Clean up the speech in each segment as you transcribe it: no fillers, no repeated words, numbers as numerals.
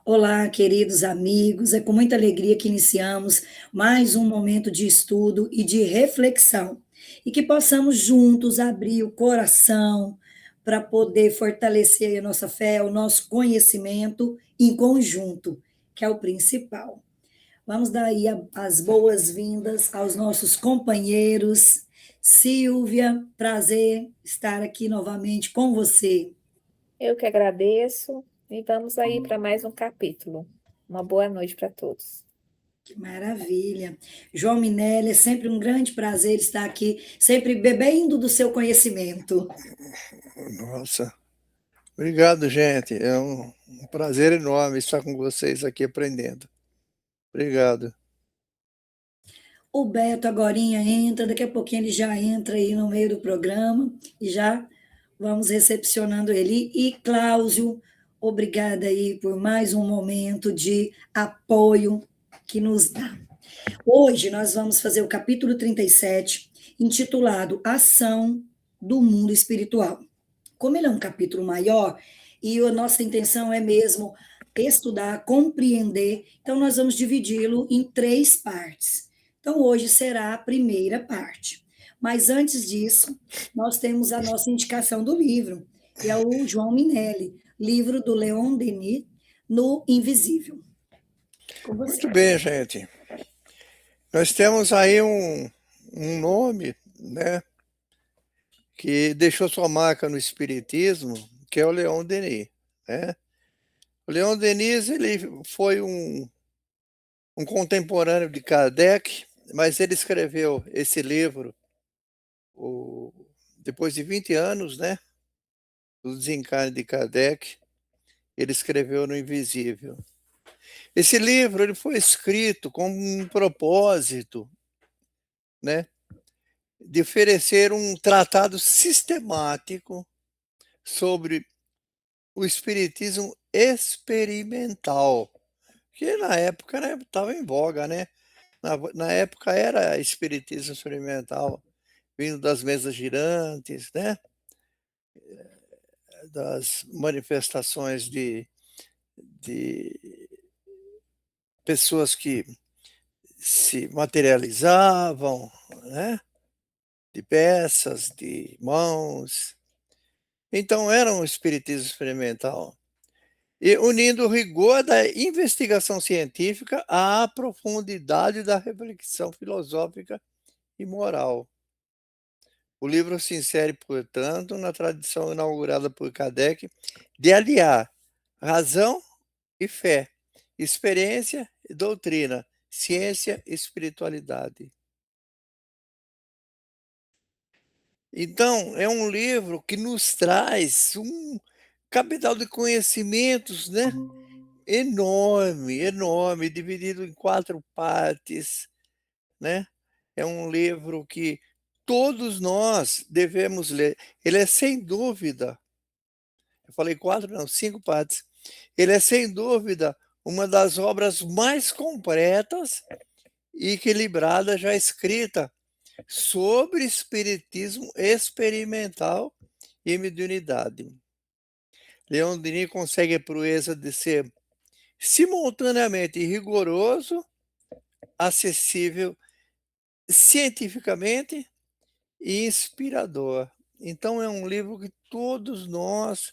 Olá, queridos amigos, é com muita alegria que iniciamos mais um momento de estudo e de reflexão e que possamos juntos abrir o coração para poder fortalecer a nossa fé, o nosso conhecimento em conjunto, que é o principal. Vamos dar aí as boas-vindas aos nossos companheiros. Silvia, prazer estar aqui novamente com você. Eu que agradeço e vamos aí para mais um capítulo. Uma boa noite para todos. Que maravilha. João Minelli, é sempre um grande prazer estar aqui, sempre bebendo do seu conhecimento. Nossa, obrigado, gente. É um prazer enorme estar com vocês aqui aprendendo. Obrigado. O Beto agorinha entra, daqui a pouquinho ele já entra aí no meio do programa e já vamos recepcionando ele. E Cláudio, obrigada aí por mais um momento de apoio que nos dá. Hoje nós vamos fazer o capítulo 37, intitulado Ação do Mundo Espiritual. Como ele é um capítulo maior, e a nossa intenção é mesmo estudar, compreender, então nós vamos dividi-lo em três partes. Então, hoje será a primeira parte. Mas antes disso, nós temos a nossa indicação do livro, que é o João Minelli, livro do Leon Denis, No Invisível. Com você. Muito bem, gente. Nós temos aí um nome, né, que deixou sua marca no espiritismo, que é o Leon Denis, né? O Leon Denis, ele foi um contemporâneo de Kardec, mas ele escreveu esse livro o, depois de 20 anos, né, do desencarne de Kardec. Ele escreveu no Invisível. Esse livro ele foi escrito com um propósito, né, de oferecer um tratado sistemático sobre o espiritismo experimental, que na época estava em voga, né? Na época era espiritismo experimental, vindo das mesas girantes, né? Das manifestações de pessoas que se materializavam, né? De peças, de mãos. Então era um espiritismo experimental. E unindo o rigor da investigação científica à profundidade da reflexão filosófica e moral. O livro se insere, portanto, na tradição inaugurada por Kardec de aliar razão e fé, experiência e doutrina, ciência e espiritualidade. Então, é um livro que nos traz um cabedal de conhecimentos, né? Enorme, enorme, dividido em 4 partes, né? É um livro que todos nós devemos ler. Ele é sem dúvida, eu falei 4 não, 5 partes. Ele é sem dúvida uma das obras mais completas e equilibradas já escrita sobre espiritismo experimental e mediunidade. Leon Denis consegue a proeza de ser simultaneamente rigoroso, acessível cientificamente e inspirador. Então é um livro que todos nós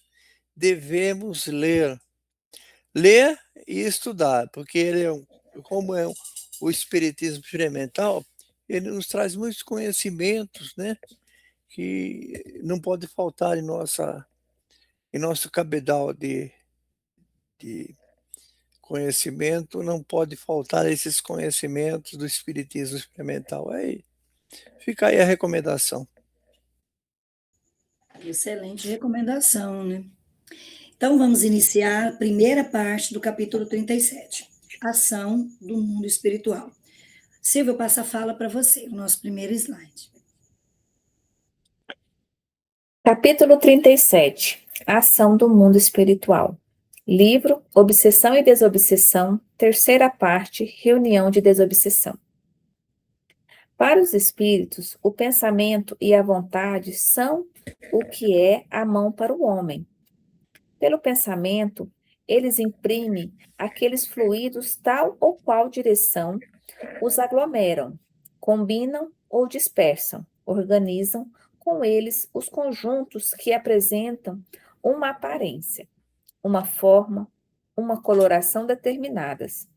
devemos ler. Ler e estudar, porque ele é como é o espiritismo experimental, ele nos traz muitos conhecimentos, né, que não pode faltar em nosso cabedal de conhecimento, não pode faltar esses conhecimentos do espiritismo experimental. Aí fica aí a recomendação. Excelente recomendação, né? Então, vamos iniciar a primeira parte do capítulo 37, Ação do Mundo Espiritual. Silvia, eu passo a fala para você, o nosso primeiro slide. Capítulo 37. Ação do Mundo Espiritual. Livro Obsessão e Desobsessão, terceira parte, Reunião de Desobsessão. Para os espíritos, o pensamento e a vontade são o que é a mão para o homem. Pelo pensamento, Eles imprimem aqueles fluidos tal ou qual direção, os aglomeram, combinam ou dispersam, organizam com eles os conjuntos que apresentam uma aparência, uma forma, uma coloração determinadas,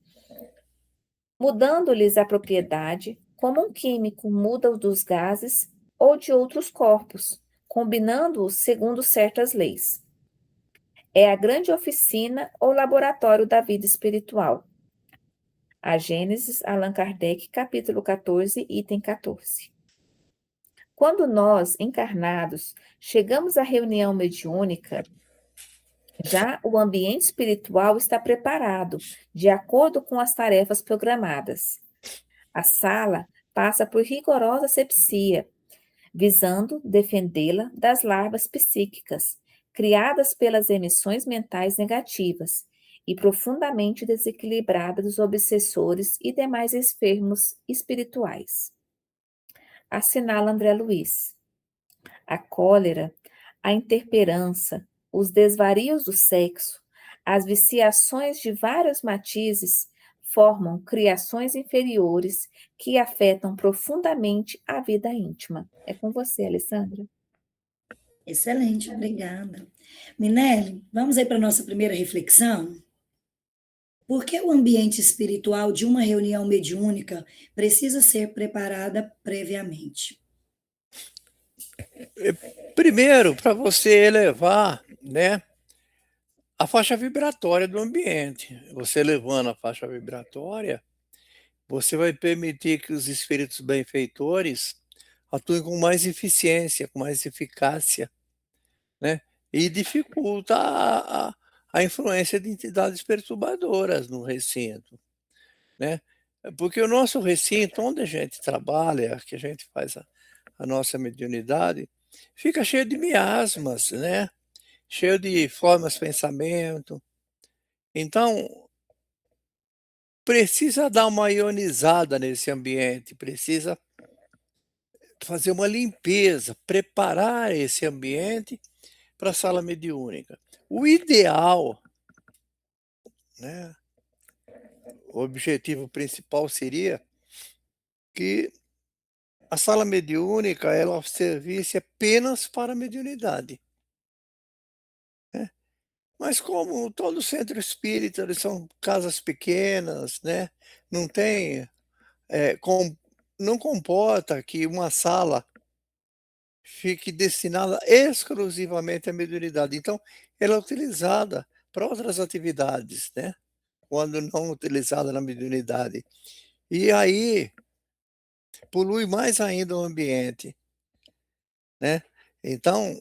mudando-lhes a propriedade, como um químico muda o dos gases ou de outros corpos, combinando-os segundo certas leis. É a grande oficina ou laboratório da vida espiritual. A Gênesis, Allan Kardec, capítulo 14, item 14. Quando nós, encarnados, chegamos à reunião mediúnica, já o ambiente espiritual está preparado, de acordo com as tarefas programadas. A sala passa por rigorosa asepsia, visando defendê-la das larvas psíquicas, criadas pelas emissões mentais negativas e profundamente desequilibradas dos obsessores e demais enfermos espirituais. Assinala André Luiz. A cólera, a intemperança, os desvarios do sexo, as viciações de vários matizes formam criações inferiores que afetam profundamente a vida íntima. É com você, Alessandra. Excelente, obrigada. Minelli, vamos aí para a nossa primeira reflexão? Por que o ambiente espiritual de uma reunião mediúnica precisa ser preparada previamente? Primeiro, para você elevar, né, a faixa vibratória do ambiente. Você elevando a faixa vibratória, você vai permitir que os espíritos benfeitores atuem com mais eficiência, com mais eficácia, né, e dificulta a influência de entidades perturbadoras no recinto, né. Porque o nosso recinto, onde a gente trabalha, que a gente faz a nossa mediunidade, fica cheio de miasmas, né, cheio de formas de pensamento. Então, precisa dar uma ionizada nesse ambiente, precisa fazer uma limpeza, preparar esse ambiente para a sala mediúnica. O ideal, né, o objetivo principal seria que a sala mediúnica ela servisse apenas para a mediunidade, né. Mas como todo centro espírita, eles são casas pequenas, né, não tem, com não comporta que uma sala fique destinada exclusivamente à mediunidade. Então, ela é utilizada para outras atividades, né, quando não utilizada na mediunidade. E aí, polui mais ainda o ambiente, né. Então,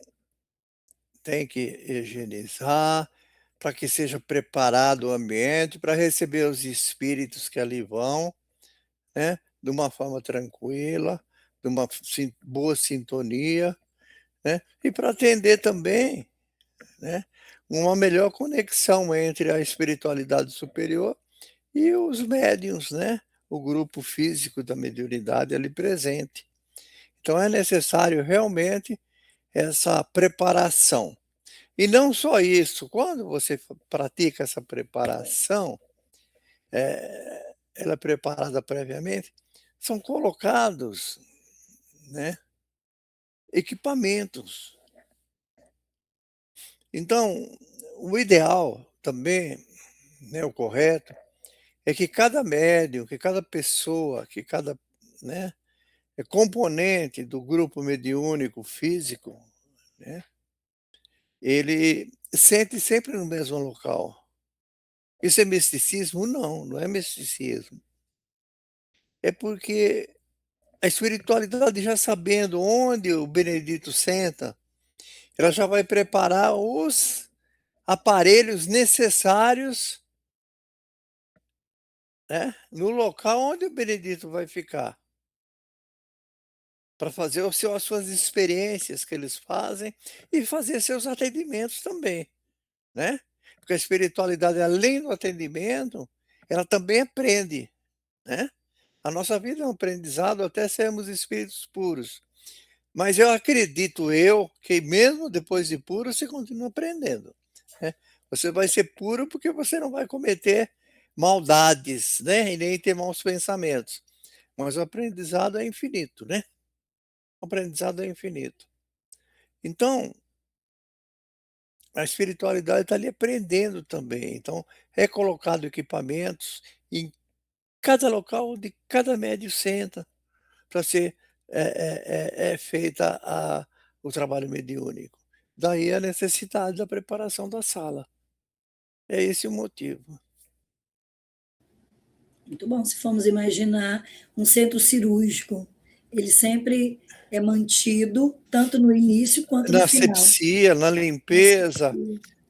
tem que higienizar, para que seja preparado o ambiente para receber os espíritos que ali vão, né, de uma forma tranquila, de uma boa sintonia, né, e para atender também, né, uma melhor conexão entre a espiritualidade superior e os médiuns, né, o grupo físico da mediunidade ali presente. Então é necessário realmente essa preparação. E não só isso, quando você pratica essa preparação, ela é preparada previamente, são colocados, né, equipamentos. Então, o ideal também, né, o correto, é que cada médium, que cada pessoa, que cada, né, componente do grupo mediúnico físico, né, ele sente sempre no mesmo local. Isso é misticismo? Não, não é misticismo. É porque a espiritualidade, já sabendo onde o benedito senta, ela já vai preparar os aparelhos necessários, né, no local onde o benedito vai ficar, para fazer as suas experiências que eles fazem e fazer seus atendimentos também, né. Porque a espiritualidade, além do atendimento, ela também aprende, né. A nossa vida é um aprendizado até sermos espíritos puros. Mas eu acredito que mesmo depois de puro, você continua aprendendo, né. Você vai ser puro porque você não vai cometer maldades, né, e nem ter maus pensamentos. Mas o aprendizado é infinito, né. O aprendizado é infinito. Então, a espiritualidade está ali aprendendo também. Então, é colocado equipamentos em cada local onde cada médium senta para ser, feita o trabalho mediúnico. Daí a necessidade da preparação da sala. É esse o motivo. Muito bom. Se formos imaginar um centro cirúrgico, ele sempre é mantido tanto no início quanto no Na final. asepsia, na Nossa, limpeza,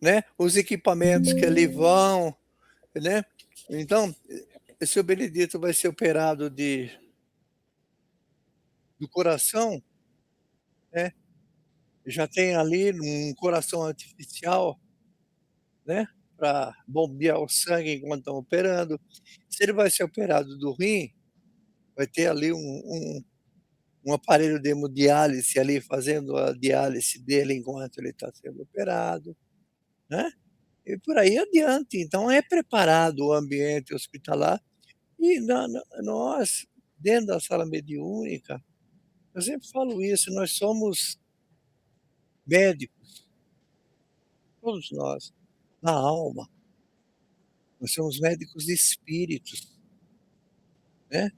né, os equipamentos que ali vão, né. Então, esse Benedito vai ser operado do coração, né, já tem ali um coração artificial, né, para bombear o sangue enquanto estão operando. Se ele vai ser operado do rim, vai ter ali um aparelho de hemodiálise ali fazendo a diálise dele enquanto ele está sendo operado, né, e por aí adiante. Então é preparado o ambiente hospitalar e na nós, dentro da sala mediúnica, eu sempre falo isso, nós somos médicos, todos nós, na alma, nós somos médicos de espíritos, né,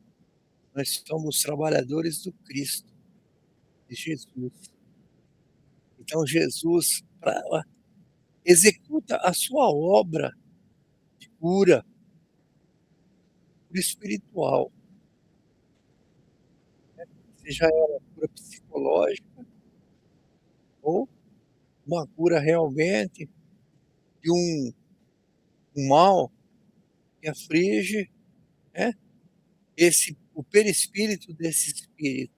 nós somos trabalhadores do Cristo, de Jesus. Então Jesus executa a sua obra de cura, cura espiritual, seja ela cura psicológica ou uma cura realmente de um mal que aflige, né, o perispírito desse espírito.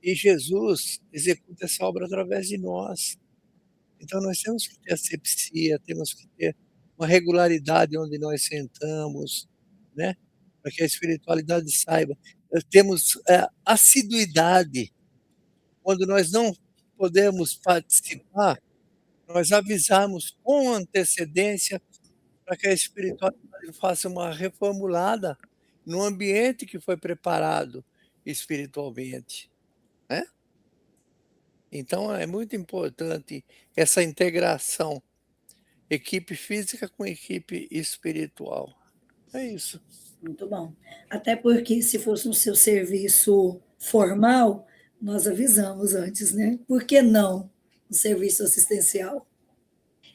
E Jesus executa essa obra através de nós. Então nós temos que ter asepsia, temos que ter uma regularidade onde nós sentamos, né, para que a espiritualidade saiba. Temos, assiduidade, quando nós não podemos participar, nós avisamos com antecedência para que a espiritualidade faça uma reformulada no ambiente que foi preparado espiritualmente, né. Então é muito importante essa integração, equipe física com equipe espiritual. É isso. muito bom. Até porque se fosse um seu serviço formal, nós avisamos antes, né? Por que não um serviço assistencial?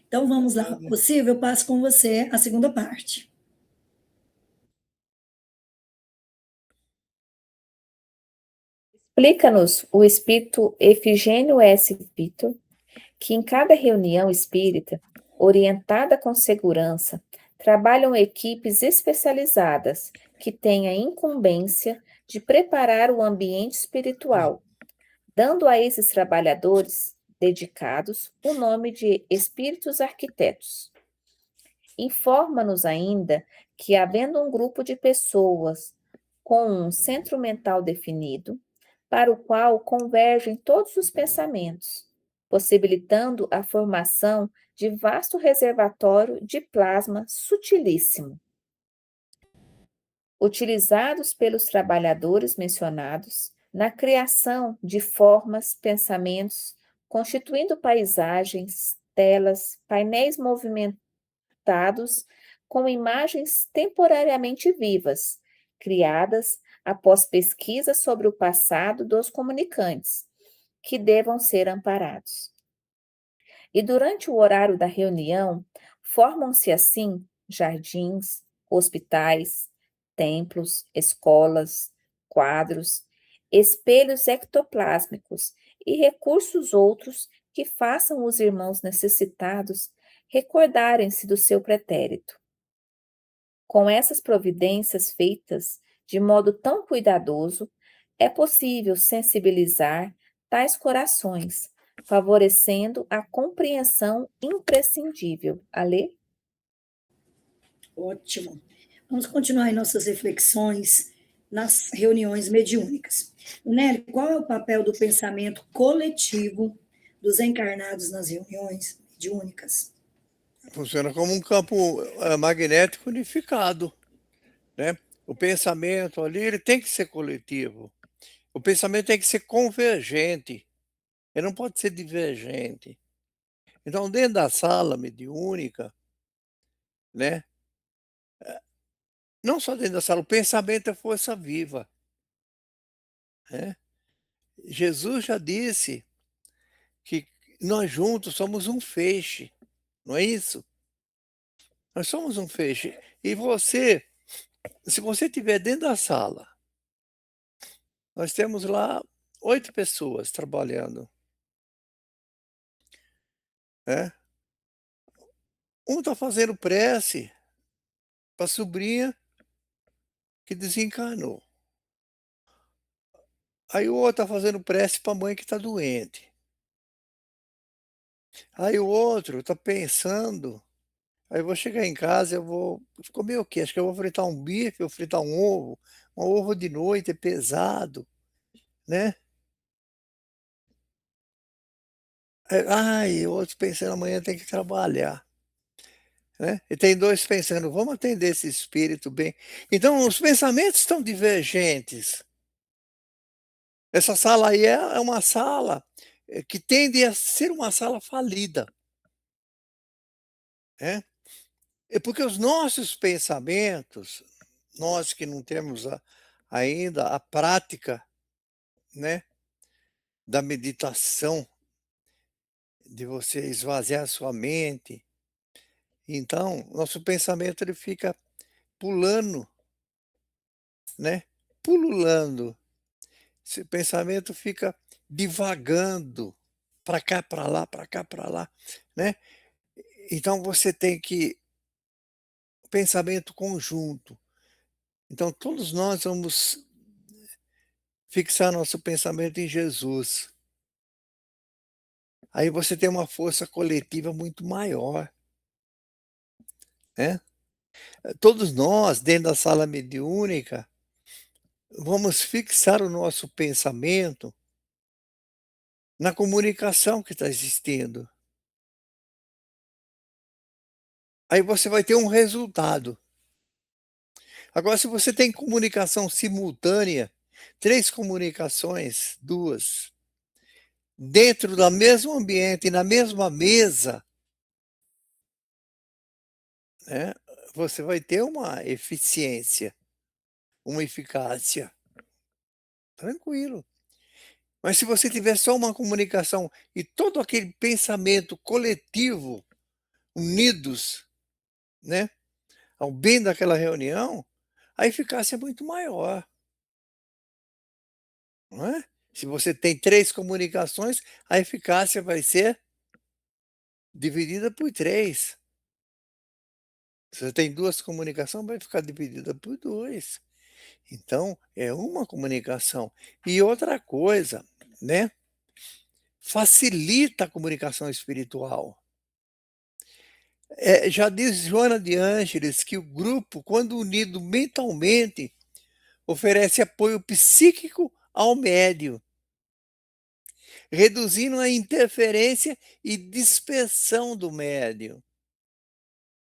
Então vamos lá. Possível, eu passo com você a segunda parte. Explica-nos o espírito Efigênio S. Vitor que em cada reunião espírita, orientada com segurança, trabalham equipes especializadas que têm a incumbência de preparar o ambiente espiritual, dando a esses trabalhadores dedicados o nome de espíritos arquitetos. Informa-nos ainda que, havendo um grupo de pessoas com um centro mental definido, para o qual convergem todos os pensamentos, possibilitando a formação de vasto reservatório de plasma sutilíssimo, utilizados pelos trabalhadores mencionados na criação de formas, pensamentos, constituindo paisagens, telas, painéis movimentados com imagens temporariamente vivas, criadas após pesquisa sobre o passado dos comunicantes, que devam ser amparados. E durante o horário da reunião, formam-se assim jardins, hospitais, templos, escolas, quadros, espelhos ectoplásmicos e recursos outros que façam os irmãos necessitados recordarem-se do seu pretérito. Com essas providências feitas de modo tão cuidadoso, é possível sensibilizar tais corações, favorecendo a compreensão imprescindível. Alê? Ótimo. Vamos continuar aí nossas reflexões nas reuniões mediúnicas. Nelly, qual é o papel do pensamento coletivo dos encarnados nas reuniões mediúnicas? Funciona como um campo magnético unificado, né? O pensamento ali, ele tem que ser coletivo. O pensamento tem que ser convergente, ele não pode ser divergente. Então, dentro da sala mediúnica, né, não só dentro da sala, o pensamento é força viva, né. Jesus já disse que nós juntos somos um feixe, não é isso? Nós somos um feixe. E você, se você estiver dentro da sala, nós temos lá 8 pessoas trabalhando, né. Um está fazendo prece para a sobrinha que desencarnou. Aí o outro está fazendo prece para a mãe que está doente. Aí o outro está pensando: "Aí eu vou chegar em casa, eu vou comer o quê? Acho que eu vou fritar um bife ou fritar um ovo. Um ovo de noite é pesado", né. Ai, outros pensando: "Amanhã tem que trabalhar", né. E tem 2 pensando: "Vamos atender esse espírito bem". Então os pensamentos estão divergentes. Essa sala aí é uma sala, que tende a ser uma sala falida, né. É porque os nossos pensamentos, nós que não temos ainda a prática, né, da meditação, de você esvaziar sua mente, então nosso pensamento ele fica pulando, né, pululando, esse pensamento fica divagando, para cá, para cá, para lá, né. Então você tem que pensamento conjunto, então todos nós vamos fixar nosso pensamento em Jesus. Aí você tem uma força coletiva muito maior, né. Todos nós, dentro da sala mediúnica, vamos fixar o nosso pensamento na comunicação que está existindo. Aí você vai ter um resultado. Agora se você tem comunicação simultânea, 3 comunicações, 2 dentro da mesmo ambiente, na mesma mesa, né, você vai ter uma eficiência, uma eficácia, tranquilo. Mas se você tiver só uma comunicação e todo aquele pensamento coletivo unidos, né, ao bem daquela reunião, a eficácia é muito maior, não é? Se você tem 3 comunicações, a eficácia vai ser dividida por 3. Se você tem 2 comunicação, vai ficar dividida por 2. Então, é uma comunicação. E outra coisa, né, facilita a comunicação espiritual. Já diz Joana de Ângeles que o grupo, quando unido mentalmente, oferece apoio psíquico ao médium, reduzindo a interferência e dispersão do médium.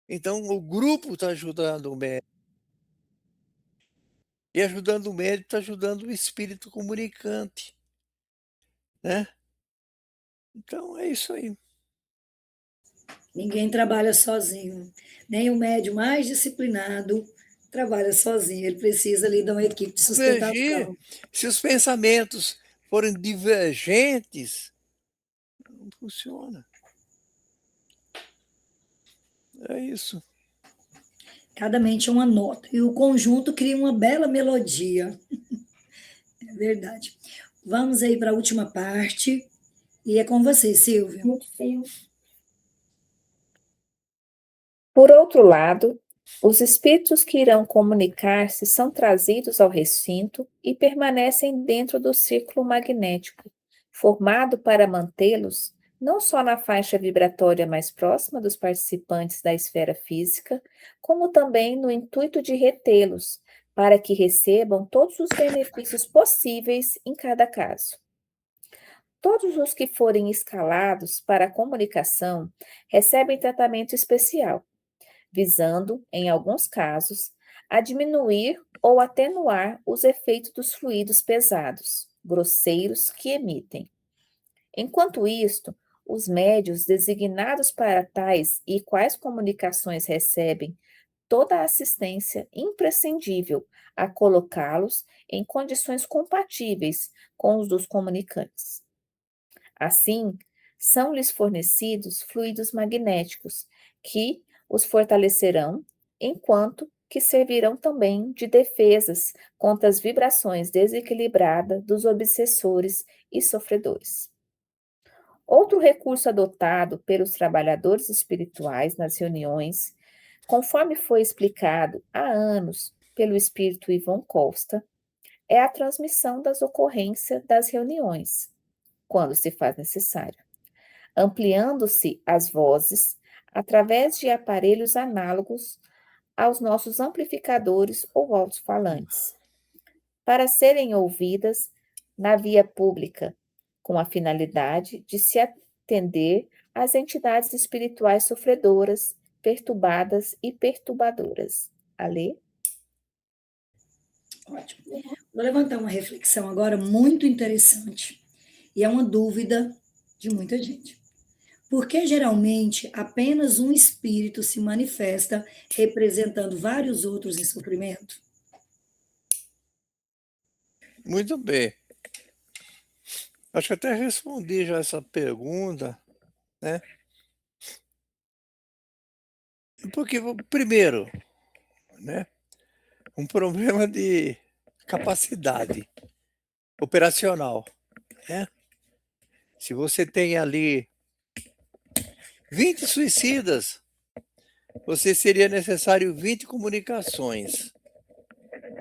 Então o grupo está ajudando o médium, e ajudando o médium está ajudando o espírito comunicante, né. Então é isso aí. Ninguém trabalha sozinho, nem o médium mais disciplinado trabalha sozinho, ele precisa ali de uma equipe de Convergir, sustentação. se os pensamentos forem divergentes, não funciona. É isso. Cada mente é uma nota, e o conjunto cria uma bela melodia. É verdade. Vamos aí para a última parte, e é com você, Silvia. Por outro lado, os espíritos que irão comunicar-se são trazidos ao recinto e permanecem dentro do círculo magnético, formado para mantê-los não só na faixa vibratória mais próxima dos participantes da esfera física, como também no intuito de retê-los, para que recebam todos os benefícios possíveis em cada caso. Todos os que forem escalados para a comunicação recebem tratamento especial, visando, em alguns casos, a diminuir ou atenuar os efeitos dos fluidos pesados, grosseiros que emitem. Enquanto isto, os médios designados para tais e quais comunicações recebem toda a assistência imprescindível a colocá-los em condições compatíveis com os dos comunicantes. Assim, são-lhes fornecidos fluidos magnéticos que os fortalecerão, enquanto que servirão também de defesas contra as vibrações desequilibradas dos obsessores e sofredores. Outro recurso adotado pelos trabalhadores espirituais nas reuniões, conforme foi explicado há anos pelo espírito Ivon Costa, é a transmissão das ocorrências das reuniões, quando se faz necessário, ampliando-se as vozes através de aparelhos análogos aos nossos amplificadores ou alto-falantes, para serem ouvidas na via pública, com a finalidade de se atender às entidades espirituais sofredoras, perturbadas e perturbadoras. Alê? Ótimo. Vou levantar uma reflexão agora muito interessante, e é uma dúvida de muita gente. Por que geralmente apenas um espírito se manifesta representando vários outros em sofrimento? Muito bem. Acho que até respondi já essa pergunta, né? Porque, primeiro, né, um problema de capacidade operacional, né? Se você tem ali 20 suicidas, você seria necessário 20 comunicações,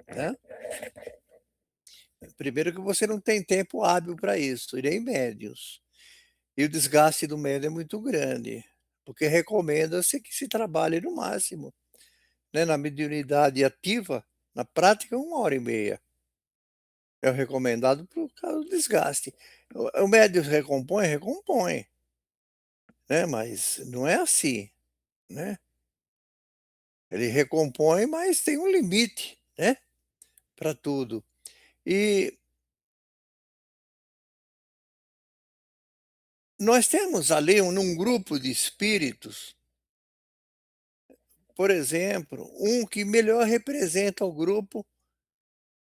né? Primeiro que você não tem tempo hábil para isso, e nem médios. E o desgaste do médio é muito grande, porque recomenda-se que se trabalhe no máximo, né, na mediunidade ativa, na prática, 1 hora e meia. É o recomendado por causa do desgaste. O médio recompõe? Recompõe, né, mas não é assim, né. Ele recompõe, mas tem um limite, né, para tudo. E nós temos ali num grupo de espíritos, por exemplo, um que melhor representa o grupo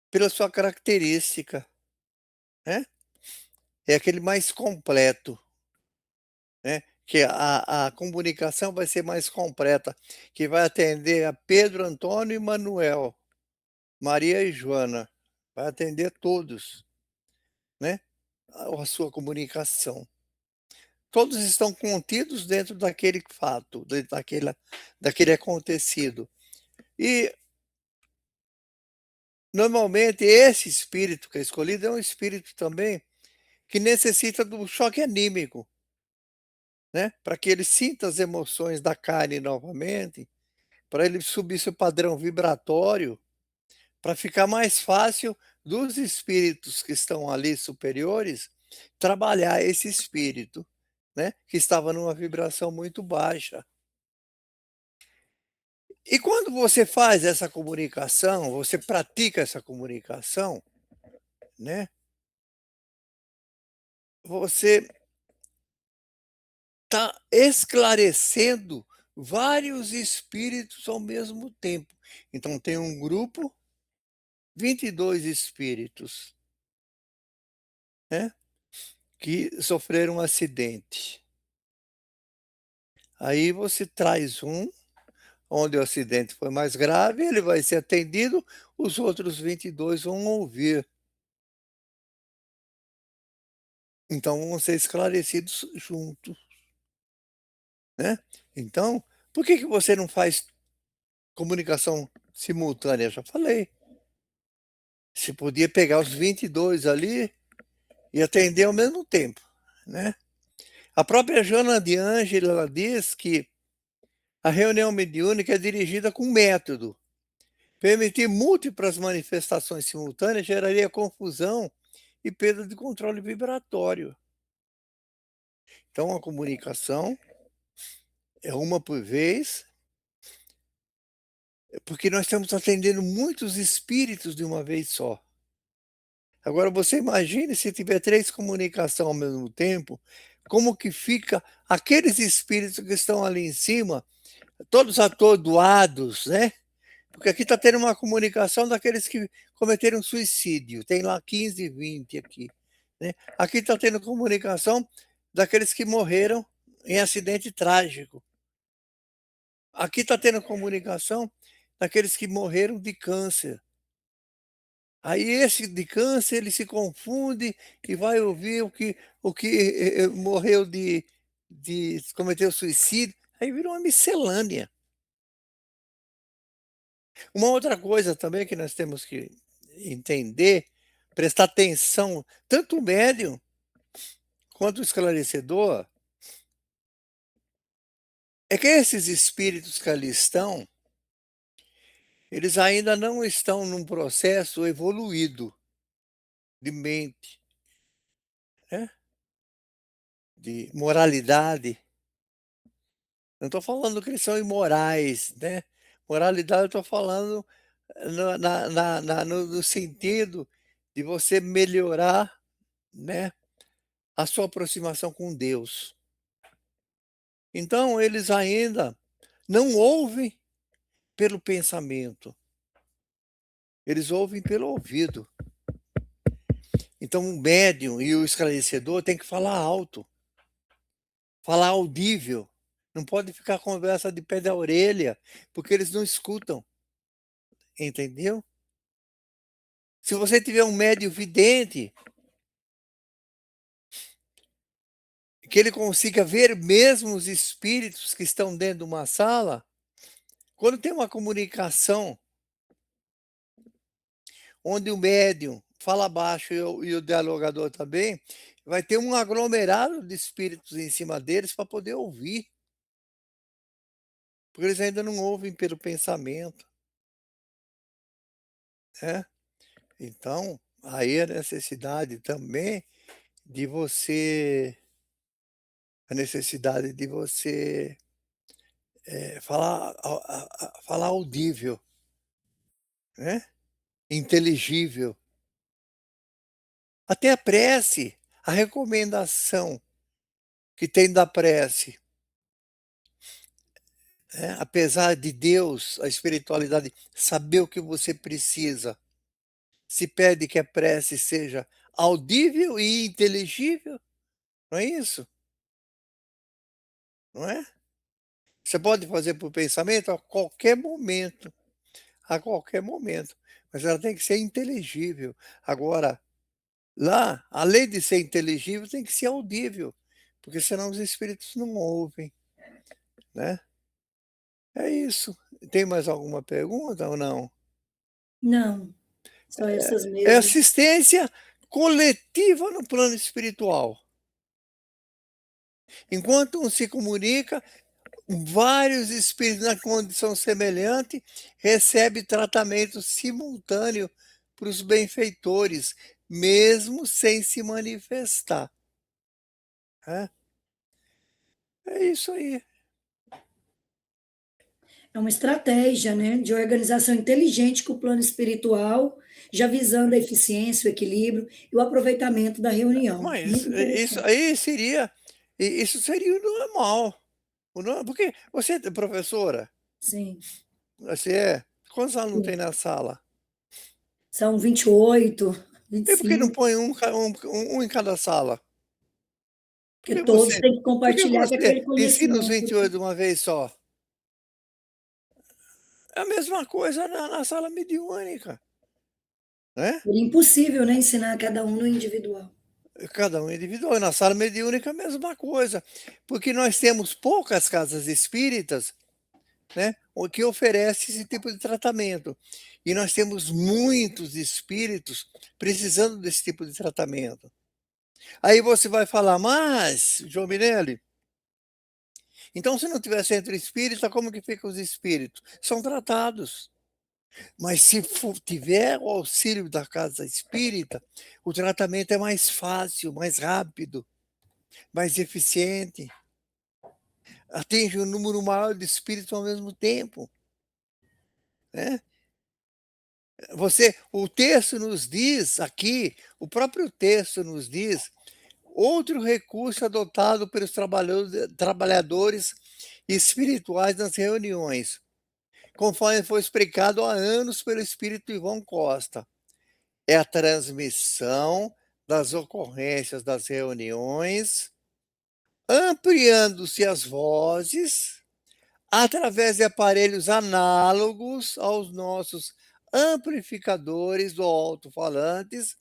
pela sua característica, né, é aquele mais completo, né, que a comunicação vai ser mais completa, que vai atender a Pedro, Antônio e Manuel, Maria e Joana, vai atender todos, né, a sua comunicação. Todos estão contidos dentro daquele fato, dentro daquele acontecido. E, normalmente, esse espírito que é escolhido é um espírito também que necessita do choque anímico, né, para que ele sinta as emoções da carne novamente, para ele subir seu padrão vibratório, para ficar mais fácil dos espíritos que estão ali superiores trabalhar esse espírito, né, que estava numa vibração muito baixa. E quando você faz essa comunicação, você pratica essa comunicação, né, você está esclarecendo vários espíritos ao mesmo tempo. Então tem um grupo, 22 espíritos, né, que sofreram um acidente. Aí você traz um, onde o acidente foi mais grave, ele vai ser atendido, os outros 22 vão ouvir. Então vão ser esclarecidos juntos, né. Então, por que você não faz comunicação simultânea? Já falei. Você podia pegar os 22 ali e atender ao mesmo tempo, né. A própria Joana de Ângela, ela diz que a reunião mediúnica é dirigida com método. Permitir múltiplas manifestações simultâneas geraria confusão e perda de controle vibratório. Então a comunicação é uma por vez, porque nós estamos atendendo muitos espíritos de uma vez só. Agora você imagine se tiver 3 comunicação ao mesmo tempo, como que fica aqueles espíritos que estão ali em cima, todos atordoados, né, porque aqui está tendo uma comunicação daqueles que cometeram suicídio, tem lá 15, 20 aqui, né. Aqui está tendo comunicação daqueles que morreram em acidente trágico. Aqui está tendo comunicação daqueles que morreram de câncer. Aí esse de câncer, ele se confunde e vai ouvir o que morreu de cometeu suicídio, aí virou uma miscelânea. Uma outra coisa também que nós temos que entender, prestar atenção, tanto o médium quanto o esclarecedor, é que esses espíritos que ali estão, eles ainda não estão num processo evoluído de mente, né, de moralidade. Não estou falando que eles são imorais, né, moralidade eu estou falando no sentido de você melhorar, né, a sua aproximação com Deus. Então eles ainda não ouvem pelo pensamento, eles ouvem pelo ouvido. Então o médium e o esclarecedor tem que falar alto, falar audível, não pode ficar conversa de pé da orelha, porque eles não escutam, entendeu? Se você tiver um médium vidente, que ele consiga ver mesmo os espíritos que estão dentro de uma sala, quando tem uma comunicação onde o médium fala baixo e o dialogador também, vai ter um aglomerado de espíritos em cima deles para poder ouvir, porque eles ainda não ouvem pelo pensamento, né. Então, aí a necessidade também de você a necessidade de você, falar falar audível, né, inteligível. Até a prece, a recomendação que tem da prece, apesar de Deus, a espiritualidade, saber o que você precisa, se pede que a prece seja audível e inteligível, não é isso? Não é? Você pode fazer por pensamento a qualquer momento, mas ela tem que ser inteligível. Agora, lá, além de ser inteligível, tem que ser audível, porque senão os espíritos não ouvem, né. É isso. Tem mais alguma pergunta ou não? Não, só essas É mesmo. assistência coletiva no plano espiritual. Enquanto um se comunica, vários espíritos na condição semelhante recebe tratamento simultâneo para os benfeitores, mesmo sem se manifestar, né. É isso aí. É uma estratégia, né, de organização inteligente com o plano espiritual, já visando a eficiência, o equilíbrio e o aproveitamento da reunião. Mas Muito isso interessante. aí seria isso seria o normal. Porque você é professora? Sim, Você é? Quantos alunos sim. tem na sala? São 28, E por que não 25, põe um em cada sala? Por porque que todos você têm que por que compartilhar você daquele ensina os conhecimento. 28 de uma vez só? É a mesma coisa na sala mediúnica, né, Seria impossível, né, ensinar cada um no individual. cada um individual. E na sala mediúnica a mesma coisa, porque nós temos poucas casas espíritas, né, o que oferece esse tipo de tratamento. E nós temos muitos espíritos precisando desse tipo de tratamento. Aí você vai falar: "Mas, João Minelli, então se não tiver centro espírita, como que ficam os espíritos?" São tratados. Mas se tiver o auxílio da casa espírita, o tratamento é mais fácil, mais rápido, mais eficiente, atinge um número maior de espíritos ao mesmo tempo, né? O texto nos diz aqui, o próprio texto nos diz, outro recurso adotado pelos trabalhadores espirituais nas reuniões, conforme foi explicado há anos pelo espírito Ivon Costa, é a transmissão das ocorrências das reuniões, ampliando-se as vozes através de aparelhos análogos aos nossos amplificadores ou alto-falantes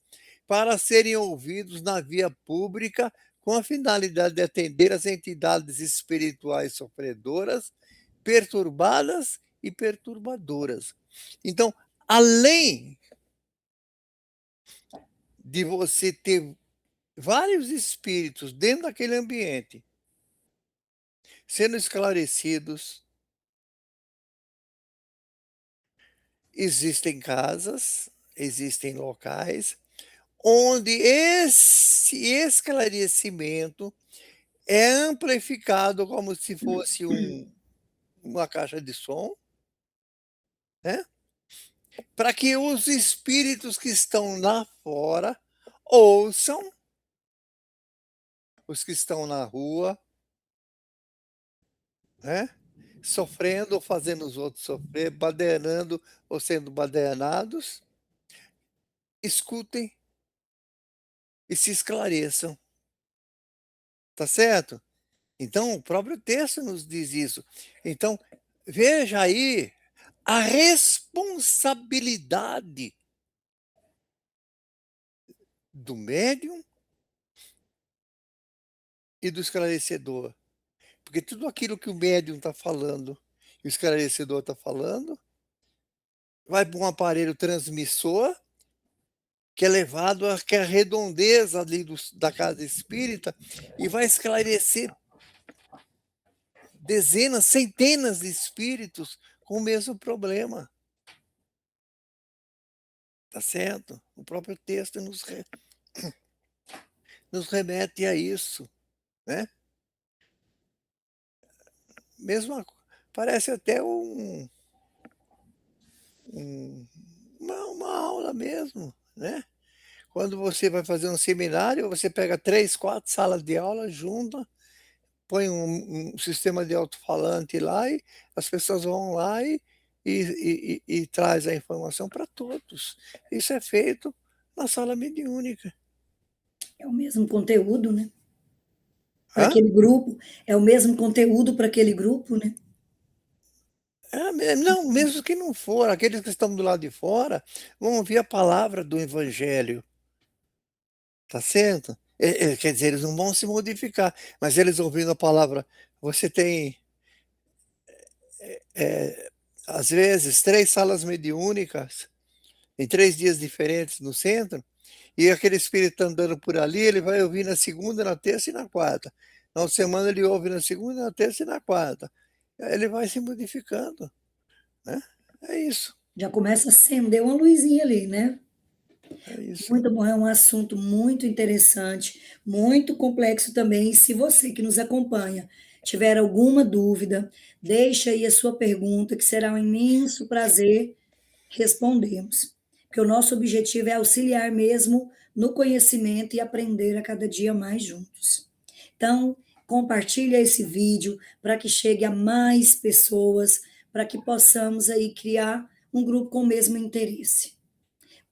para serem ouvidos na via pública com a finalidade de atender as entidades espirituais sofredoras, perturbadas e perturbadoras. Então, além de você ter vários espíritos dentro daquele ambiente, sendo esclarecidos, existem casas, existem locais onde esse esclarecimento é amplificado como se fosse uma caixa de som, né? Para que os espíritos que estão lá fora ouçam, os que estão na rua, né? Sofrendo ou fazendo os outros sofrer, badernando ou sendo badernados, escutem e se esclareçam. Tá certo? Então, o próprio texto nos diz isso. Então, veja aí a responsabilidade do médium e do esclarecedor. Porque tudo aquilo que o médium está falando e o esclarecedor está falando vai para um aparelho transmissor que é levado à redondeza ali da casa espírita e vai esclarecer dezenas, centenas de espíritos com o mesmo problema. Tá certo? O próprio texto nos remete a isso, né? Mesmo parece até uma aula mesmo, né? Quando você vai fazer um seminário, você pega 3, 4 salas de aula, junta, põe um sistema de alto-falante lá e as pessoas vão lá e traz a informação para todos. Isso é feito na sala mediúnica. É o mesmo conteúdo, né? Para Hã? aquele grupo, é o mesmo conteúdo para aquele grupo, né? Não, mesmo que não for, aqueles que estão do lado de fora vão ouvir a palavra do evangelho, tá certo? Quer dizer, eles não vão se modificar, mas eles ouvindo a palavra, você tem, às vezes, 3 salas mediúnicas em 3 dias diferentes no centro, e aquele espírito andando por ali, ele vai ouvir na segunda, na terça e na quarta. Na outra semana ele ouve na segunda, na terça e na quarta. Aí ele vai se modificando, né? É isso, Já começa a acender uma luzinha ali, né? é isso. Muito bom, é um assunto muito interessante, muito complexo também. E se você que nos acompanha tiver alguma dúvida, deixa aí a sua pergunta, que será um imenso prazer respondermos. Porque o nosso objetivo é auxiliar mesmo no conhecimento e aprender a cada dia mais juntos. Então, compartilha esse vídeo para que chegue a mais pessoas, para que possamos aí criar um grupo com o mesmo interesse.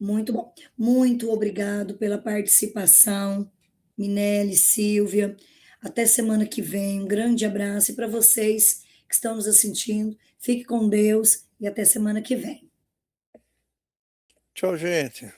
Muito bom. Muito obrigado pela participação, Minelli, Silvia. Até semana que vem. Um grande abraço. E para vocês que estão nos assistindo, fique com Deus e até semana que vem. Tchau, gente.